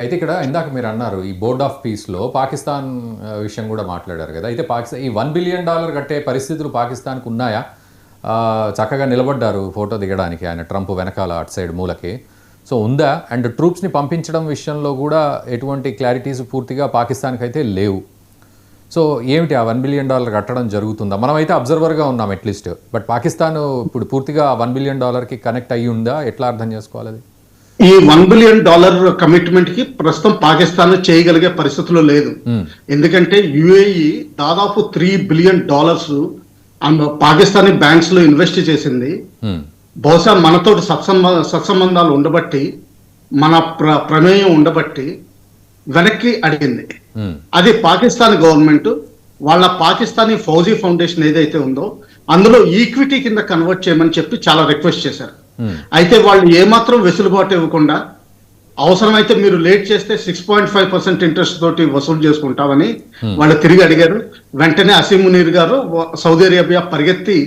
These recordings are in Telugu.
అయితే ఇక్కడ ఇందాక మీరు అన్నారు ఈ బోర్డ్ ఆఫ్ పీస్లో పాకిస్తాన్ విషయం కూడా మాట్లాడారు కదా. అయితే పాకిస్తాన్ ఈ $1 బిలియన్ కట్టే పరిస్థితులు పాకిస్తాన్కు ఉన్నాయా? చక్కగా నిలబడ్డారు ఫోటో దిగడానికి ఆయన ట్రంప్ వెనకాల అటు సైడ్ మూలకి. సో ఉందా? అండ్ ట్రూప్స్ని పంపించడం విషయంలో కూడా ఎటువంటి క్లారిటీస్ పూర్తిగా పాకిస్తాన్కి అయితే లేవు. సో ఏమిటి ఆ $1 బిలియన్ కట్టడం జరుగుతుందా? మనమైతే అబ్జర్వర్గా ఉన్నాం అట్లీస్ట్. బట్ పాకిస్తాన్ ఇప్పుడు పూర్తిగా $1 బిలియన్ కనెక్ట్ అయ్యి ఉందా? ఎట్లా అర్థం చేసుకోవాలి అది? ఈ $1 బిలియన్ కమిట్మెంట్ కి ప్రస్తుతం పాకిస్తాన్ చేయగలిగే పరిస్థితుల్లో లేదు. ఎందుకంటే యుఏఈ దాదాపు $3 బిలియన్ పాకిస్తానీ బ్యాంక్స్ లో ఇన్వెస్ట్ చేసింది. బహుశా మనతో సత్సంబంధాలు ఉండబట్టి, మన ప్రమేయం ఉండబట్టి వెనక్కి అడిగింది. అది పాకిస్తాన్ గవర్నమెంట్ వాళ్ళ పాకిస్తానీ ఫౌజీ ఫౌండేషన్ ఏదైతే ఉందో అందులో ఈక్విటీ కింద కన్వర్ట్ చేయమని చెప్పి చాలా రిక్వెస్ట్ చేశారు. అయితే వాళ్ళు ఏమాత్రం వెసులుబాటు ఇవ్వకుండా, అవసరమైతే మీరు లేట్ చేస్తే 6.5% ఇంట్రెస్ట్ తోటి వసూలు చేసుకుంటామని వాళ్ళు తిరిగి అడిగారు. వెంటనే అసీం మునీర్ గారు సౌదీ అరేబియా పరిగెత్తి,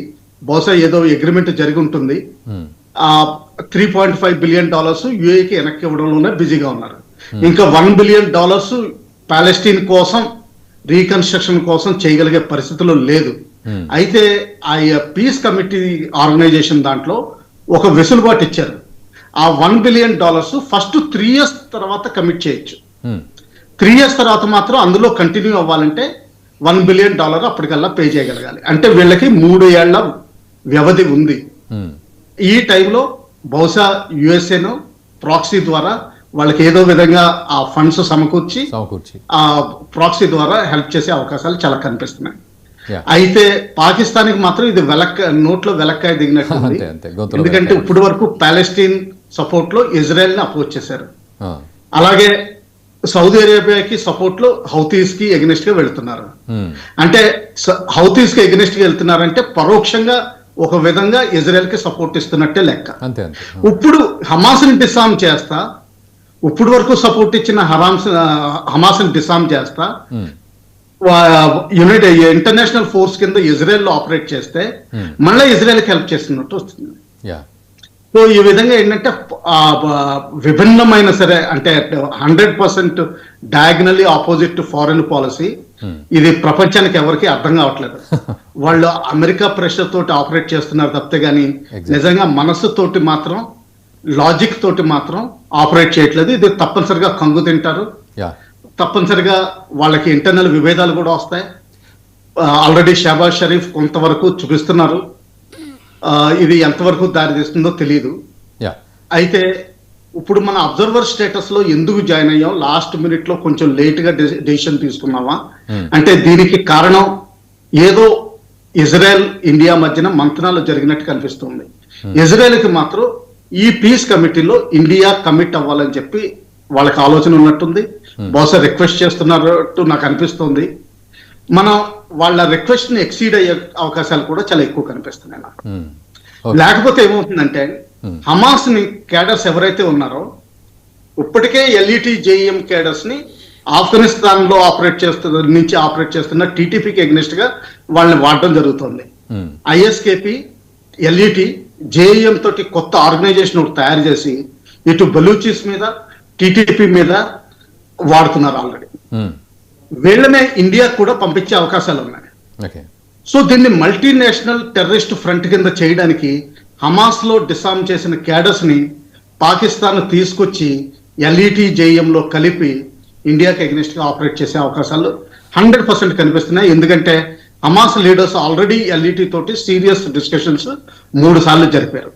బహుశా ఏదో అగ్రిమెంట్ జరిగి ఉంటుంది, $3.5 బిలియన్ యుఏకి వెనక్కి ఇవ్వడంలోనే బిజీగా ఉన్నారు. ఇంకా $1 బిలియన్ పాలెస్టీన్ కోసం రీకన్స్ట్రక్షన్ కోసం చేయగలిగే పరిస్థితుల్లో లేదు. అయితే ఆ పీస్ కమిటీ ఆర్గనైజేషన్ దాంట్లో ఒక వెసులుబాటు ఇచ్చారు. ఆ $1 బిలియన్ ఫస్ట్ 3 years తర్వాత కమిట్ చేయొచ్చు. 3 years తర్వాత మాత్రం అందులో కంటిన్యూ అవ్వాలంటే $1 బిలియన్ అప్పటికల్లా పే చేయగలగాలి. అంటే వీళ్ళకి 3 ఏళ్ల వ్యవధి ఉంది. ఈ టైంలో బహుశా యుఎస్ఏను ప్రాక్సీ ద్వారా వాళ్ళకి ఏదో విధంగా ఆ ఫండ్స్ సమకూర్చి ఆ ప్రాక్సీ ద్వారా హెల్ప్ చేసే అవకాశాలు చాలా కనిపిస్తున్నాయి. అయితే పాకిస్తాన్కి మాత్రం ఇది నోట్లో వెలక్కాయ దిగినట్టు ఉంది. ఎందుకంటే ఇప్పటి వరకు పాలెస్టీన్ సపోర్ట్ లో ఇజ్రాయెల్ ని అప్రోచ్ చేశారు. అలాగే సౌదీ అరేబియాకి సపోర్ట్ లో హౌతీస్ కి ఎగనెస్ట్ గా వెళ్తున్నారు. అంటే హౌతీస్ కి ఎగనెస్ట్ గా వెళ్తున్నారంటే పరోక్షంగా ఒక విధంగా ఇజ్రాయెల్ కి సపోర్ట్ ఇస్తున్నట్టే లెక్క. ఇప్పుడు హమాస్ ని డిసామ్ చేస్తా, ఇప్పుడు వరకు సపోర్ట్ ఇచ్చిన హమాస్ ని డిసామ్ చేస్తా, ఇంటర్నేషనల్ ఫోర్స్ కింద ఇజ్రాయెల్ లో ఆపరేట్ చేస్తే మళ్ళీ ఇజ్రాయెల్ కి హెల్ప్ చేస్తున్నట్టు వస్తుంది. సో ఈ విధంగా ఏంటంటే విభిన్నమైన సరే అంటే 100% డయాగ్నల్లీ ఆపోజిట్ ఫారెన్ పాలసీ. ఇది ప్రపంచానికి ఎవరికి అర్థం కావట్లేదు. వాళ్ళు అమెరికా ప్రెషర్ తోటి ఆపరేట్ చేస్తున్నారు తప్పితే గానీ నిజంగా మనస్సు తోటి మాత్రం, లాజిక్ తోటి మాత్రం ఆపరేట్ చేయట్లేదు. ఇది తప్పనిసరిగా కంగు తింటారు. తప్పనిసరిగా వాళ్ళకి ఇంటర్నల్ విభేదాలు కూడా వస్తాయి. ఆల్రెడీ షహబాజ్ షరీఫ్ కొంతవరకు చూపిస్తున్నారు. ఇది ఎంతవరకు దారి తీస్తుందో తెలియదు. అయితే ఇప్పుడు మన అబ్జర్వర్ స్టేటస్ లో ఎందుకు జాయిన్ అయ్యాం, లాస్ట్ మినిట్ లో కొంచెం లేట్ గా డెసిషన్ తీసుకున్నావా అంటే దీనికి కారణం ఏదో ఇజ్రాయెల్ ఇండియా మధ్యన మంతనాలు జరిగినట్టు కనిపిస్తుంది. ఇజ్రాయెల్ కి మాత్రం ఈ పీస్ కమిటీలో ఇండియా కమిట్ అవ్వాలని చెప్పి వాళ్ళకి ఆలోచన ఉన్నట్టుంది. బహుశా రిక్వెస్ట్ చేస్తున్నట్టు నాకు అనిపిస్తుంది. మనం వాళ్ళ రిక్వెస్ట్ ని ఎక్సీడ్ అయ్యే అవకాశాలు కూడా చాలా ఎక్కువ కనిపిస్తున్నాయి నాకు. లేకపోతే ఏమవుతుందంటే హమాస్ ని క్యాడర్స్ ఎవరైతే ఉన్నారో ఇప్పటికే ఎల్ఈటి జేఈఎం క్యాడర్స్ ని ఆఫ్ఘనిస్తాన్ లో ఆపరేట్ చేస్తున్న టీటీపీకి ఎగ్నెస్ట్ గా వాళ్ళని వాడడం జరుగుతుంది. ఐఎస్కేపీ ఎల్ఈటి జేఈఎం తోటి కొత్త ఆర్గనైజేషన్ ఒకటి తయారు చేసి ఇటు బలూచిస్ మీద టీటీపీ మీద వాడుతున్నారు ఆల్రెడీ. వీళ్ళనే ఇండియా కూడా పంపించే అవకాశాలు ఉన్నాయి. సో దీన్ని మల్టీనేషనల్ టెర్రరిస్ట్ ఫ్రంట్ కింద చేయడానికి హమాస్ లో డిసామ్ చేసిన క్యాడర్స్ ని పాకిస్తాన్ తీసుకొచ్చి ఎల్ఈటి జేఈఎం లో కలిపి ఇండియాకి ఎగ్నెస్ట్ గా ఆపరేట్ చేసే అవకాశాలు 100% కనిపిస్తున్నాయి. ఎందుకంటే హమాస్ లీడర్స్ ఆల్రెడీ ఎల్ఈటి తోటి సీరియస్ డిస్కషన్స్ 3 సార్లు జరిపారు.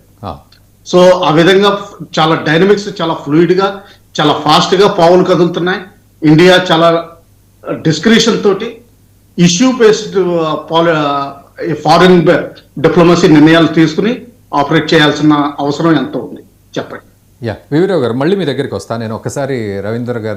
సో ఆ విధంగా చాలా డైనమిక్స్, చాలా ఫ్లూయిడ్ గా, చాలా ఫాస్ట్ గా పావులు కదులుతున్నాయి. ఇండియా చాలా డిస్క్రిషన్ తోటి ఇష్యూ బేస్డ్ ఫారిన్ డిప్లొమసీ నిర్ణయాలు తీసుకుని ఆపరేట్ చేయాల్సిన అవసరం ఎంతో ఉంది. చెప్పండి. వివరావు గారు, మళ్ళీ మీ దగ్గరికి వస్తాను నేను. ఒకసారి రవీందర్ గారు